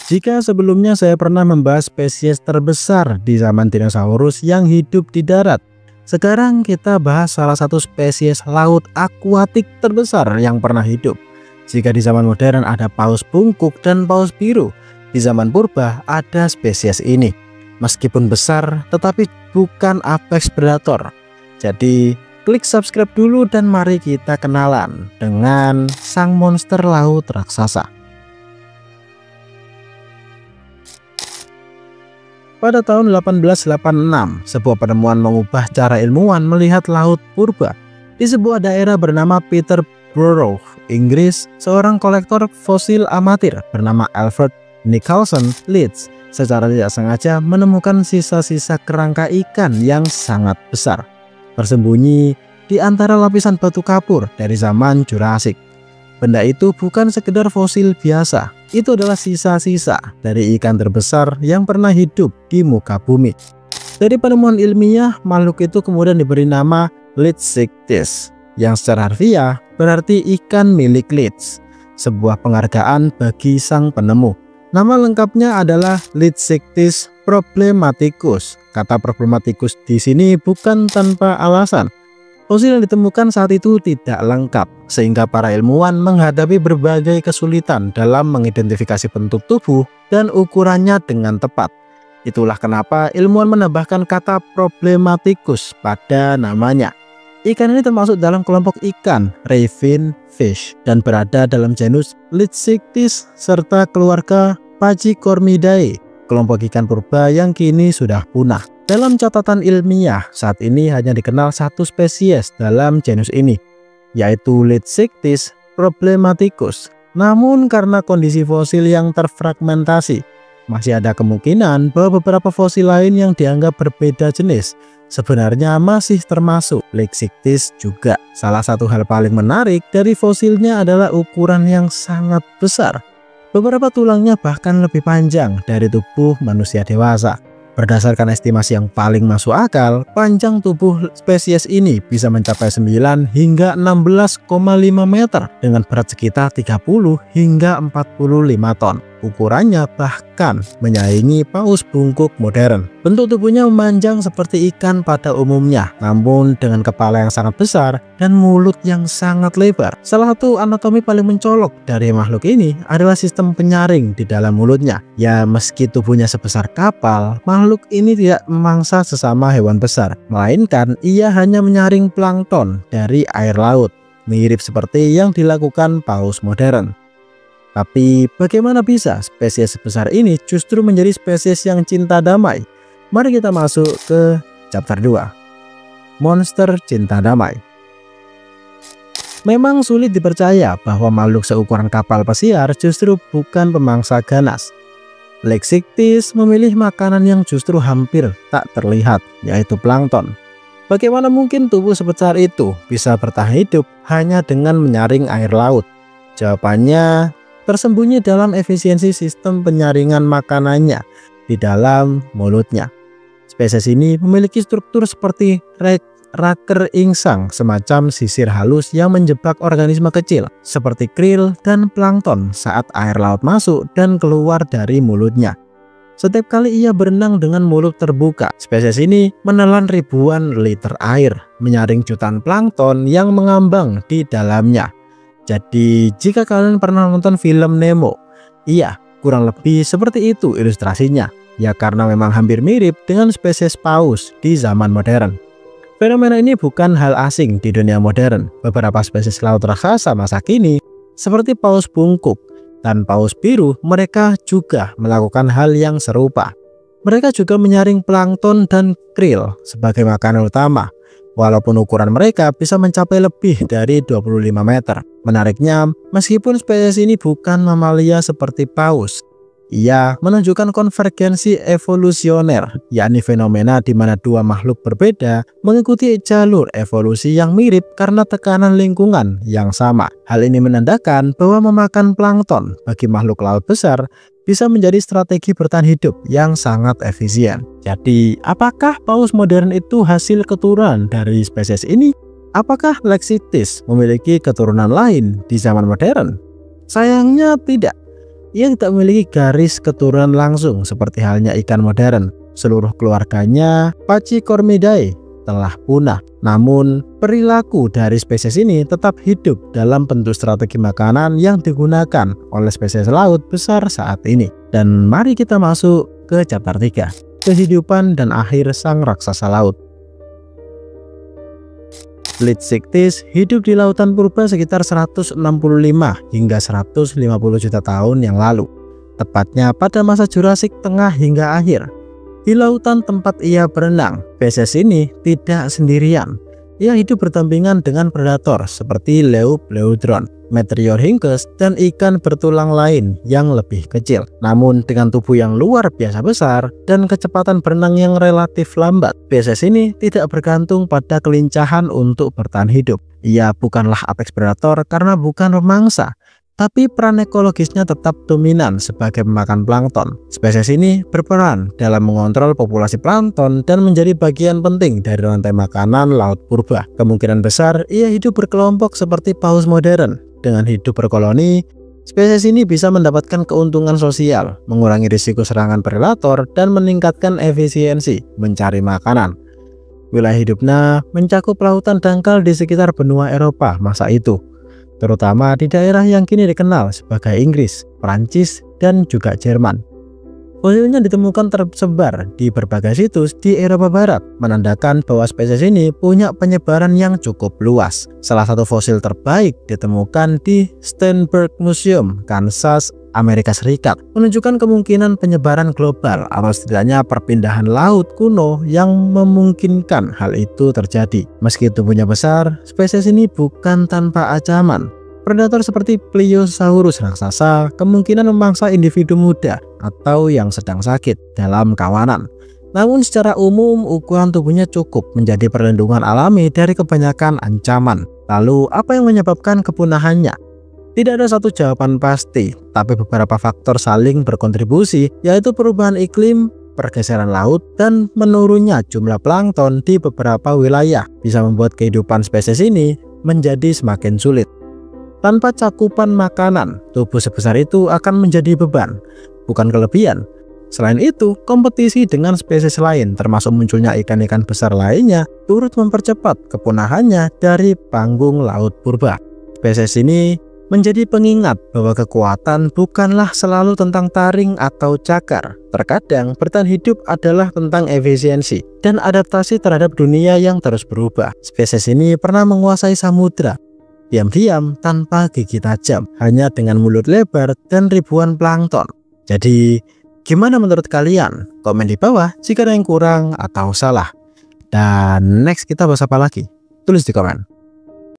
Jika sebelumnya saya pernah membahas spesies terbesar di zaman dinosaurus yang hidup di darat, sekarang kita bahas salah satu spesies laut akuatik terbesar yang pernah hidup. Jika di zaman modern ada paus bungkuk dan paus biru, di zaman purba ada spesies ini. Meskipun besar, tetapi bukan apex predator. Jadi, klik subscribe dulu dan mari kita kenalan dengan sang monster laut raksasa. Pada tahun 1886, sebuah penemuan mengubah cara ilmuwan melihat laut purba. Di sebuah daerah bernama Peterborough, Inggris, seorang kolektor fosil amatir bernama Alfred Nicholson Leeds secara tidak sengaja menemukan sisa-sisa kerangka ikan yang sangat besar, bersembunyi di antara lapisan batu kapur dari zaman Jurassic. Benda itu bukan sekedar fosil biasa, itu adalah sisa-sisa dari ikan terbesar yang pernah hidup di muka bumi. Dari penemuan ilmiah, makhluk itu kemudian diberi nama Leedsichthys, yang secara harfiah berarti ikan milik Leeds, sebuah penghargaan bagi sang penemu. Nama lengkapnya adalah Leedsichthys problematicus. Kata problematicus di sini bukan tanpa alasan. Fosil yang ditemukan saat itu tidak lengkap, sehingga para ilmuwan menghadapi berbagai kesulitan dalam mengidentifikasi bentuk tubuh dan ukurannya dengan tepat. Itulah kenapa ilmuwan menambahkan kata problematicus pada namanya. Ikan ini termasuk dalam kelompok ikan ravine fish dan berada dalam genus Leedsichthys serta keluarga Pachycormidae, kelompok ikan purba yang kini sudah punah. Dalam catatan ilmiah, saat ini hanya dikenal satu spesies dalam genus ini, yaitu Leedsichthys problematicus. Namun karena kondisi fosil yang terfragmentasi, masih ada kemungkinan bahwa beberapa fosil lain yang dianggap berbeda jenis sebenarnya masih termasuk Leedsichthys juga. Salah satu hal paling menarik dari fosilnya adalah ukuran yang sangat besar. Beberapa tulangnya bahkan lebih panjang dari tubuh manusia dewasa. Berdasarkan estimasi yang paling masuk akal, panjang tubuh spesies ini bisa mencapai 9 hingga 16,5 meter dengan berat sekitar 30 hingga 45 ton. Ukurannya bahkan menyaingi paus bungkuk modern. Bentuk tubuhnya memanjang seperti ikan pada umumnya, namun dengan kepala yang sangat besar dan mulut yang sangat lebar. Salah satu anatomi paling mencolok dari makhluk ini adalah sistem penyaring di dalam mulutnya. Ya, meski tubuhnya sebesar kapal, makhluk ini tidak memangsa sesama hewan besar, melainkan ia hanya menyaring plankton dari air laut, mirip seperti yang dilakukan paus modern. Tapi bagaimana bisa spesies sebesar ini justru menjadi spesies yang cinta damai? Mari kita masuk ke chapter 2. Monster cinta damai. Memang sulit dipercaya bahwa makhluk seukuran kapal pesiar justru bukan pemangsa ganas. Leedsichthys memilih makanan yang justru hampir tak terlihat, yaitu plankton. Bagaimana mungkin tubuh sebesar itu bisa bertahan hidup hanya dengan menyaring air laut? Jawabannya tersembunyi dalam efisiensi sistem penyaringan makanannya di dalam mulutnya. Spesies ini memiliki struktur seperti raker insang, semacam sisir halus yang menjebak organisme kecil seperti krill dan plankton saat air laut masuk dan keluar dari mulutnya. Setiap kali ia berenang dengan mulut terbuka, spesies ini menelan ribuan liter air, menyaring jutaan plankton yang mengambang di dalamnya. Jadi jika kalian pernah nonton film Nemo, iya, kurang lebih seperti itu ilustrasinya. Ya karena memang hampir mirip dengan spesies paus di zaman modern. Fenomena ini bukan hal asing di dunia modern. Beberapa spesies laut raksasa masa kini seperti paus bungkuk dan paus biru, mereka juga melakukan hal yang serupa. Mereka juga menyaring plankton dan krill sebagai makanan utama. Walaupun ukuran mereka bisa mencapai lebih dari 25 meter. Menariknya, meskipun spesies ini bukan mamalia seperti paus, ia menunjukkan konvergensi evolusioner, yakni fenomena di mana dua makhluk berbeda mengikuti jalur evolusi yang mirip karena tekanan lingkungan yang sama. Hal ini menandakan bahwa memakan plankton bagi makhluk laut besar bisa menjadi strategi bertahan hidup yang sangat efisien. Jadi, apakah paus modern itu hasil keturunan dari spesies ini? Apakah Leedsichthys memiliki keturunan lain di zaman modern? Sayangnya tidak. Ia tidak memiliki garis keturunan langsung seperti halnya ikan modern. Seluruh keluarganya Pachycormidae telah punah. Namun, perilaku dari spesies ini tetap hidup dalam bentuk strategi makanan yang digunakan oleh spesies laut besar saat ini. Dan mari kita masuk ke chapter 3, kehidupan dan akhir sang raksasa laut. Lithocyctes hidup di lautan purba sekitar 165 hingga 150 juta tahun yang lalu, tepatnya pada masa Jurassik tengah hingga akhir. Di lautan tempat ia berenang, spesies ini tidak sendirian. Ia hidup berdampingan dengan predator seperti Leupleurodon, Metriorhynchus, dan ikan bertulang lain yang lebih kecil. Namun dengan tubuh yang luar biasa besar dan kecepatan berenang yang relatif lambat, spesies ini tidak bergantung pada kelincahan untuk bertahan hidup. Ia bukanlah apex predator karena bukan pemangsa, tapi peran ekologisnya tetap dominan sebagai pemakan plankton. Spesies ini berperan dalam mengontrol populasi plankton dan menjadi bagian penting dari rantai makanan laut purba. Kemungkinan besar ia hidup berkelompok seperti paus modern. Dengan hidup berkoloni, spesies ini bisa mendapatkan keuntungan sosial, mengurangi risiko serangan predator, dan meningkatkan efisiensi mencari makanan. Wilayah hidupnya mencakup lautan dangkal di sekitar benua Eropa masa itu, terutama di daerah yang kini dikenal sebagai Inggris, Prancis, dan juga Jerman. Fosilnya ditemukan tersebar di berbagai situs di Eropa Barat, menandakan bahwa spesies ini punya penyebaran yang cukup luas. Salah satu fosil terbaik ditemukan di Steinberg Museum, Kansas, Amerika Serikat, menunjukkan kemungkinan penyebaran global atau setidaknya perpindahan laut kuno yang memungkinkan hal itu terjadi. Meski tubuhnya besar, spesies ini bukan tanpa ancaman. Predator seperti Pliosaurus raksasa kemungkinan memangsa individu muda atau yang sedang sakit dalam kawanan. Namun secara umum ukuran tubuhnya cukup menjadi perlindungan alami dari kebanyakan ancaman. Lalu apa yang menyebabkan kepunahannya? Tidak ada satu jawaban pasti, tapi beberapa faktor saling berkontribusi, yaitu perubahan iklim, pergeseran laut, dan menurunnya jumlah plankton di beberapa wilayah bisa membuat kehidupan spesies ini menjadi semakin sulit. Tanpa cakupan makanan, tubuh sebesar itu akan menjadi beban, bukan kelebihan. Selain itu, kompetisi dengan spesies lain termasuk munculnya ikan-ikan besar lainnya turut mempercepat kepunahannya dari panggung laut purba. Spesies ini menjadi pengingat bahwa kekuatan bukanlah selalu tentang taring atau cakar. Terkadang bertahan hidup adalah tentang efisiensi dan adaptasi terhadap dunia yang terus berubah. Spesies ini pernah menguasai samudra, diam-diam tanpa gigi tajam, hanya dengan mulut lebar dan ribuan plankton. Jadi, gimana menurut kalian? Komen di bawah jika ada yang kurang atau salah. Dan next kita bahas apa lagi? Tulis di komen.